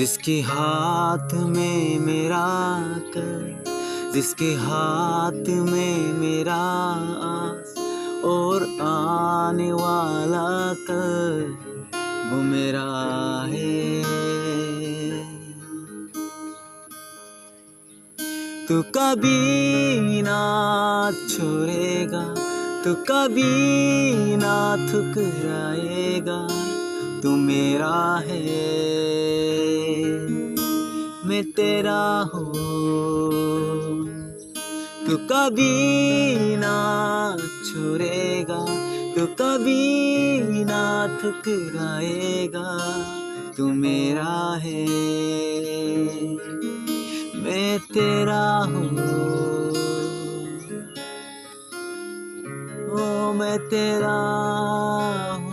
जिसके हाथ में मेरा कर, जिसके हाथ में मेरा आस और आने वाला कर, वो मेरा है। तू कभी ना छोड़ेगा, तू कभी ना ठुकराएगा, तू मेरा है, मैं तेरा हूँ। तू कभी ना छोड़ेगा, तू कभी ना ठुकराएगा, तू मेरा है, मैं तेरा हूँ। ओ मैं तेरा हूँ।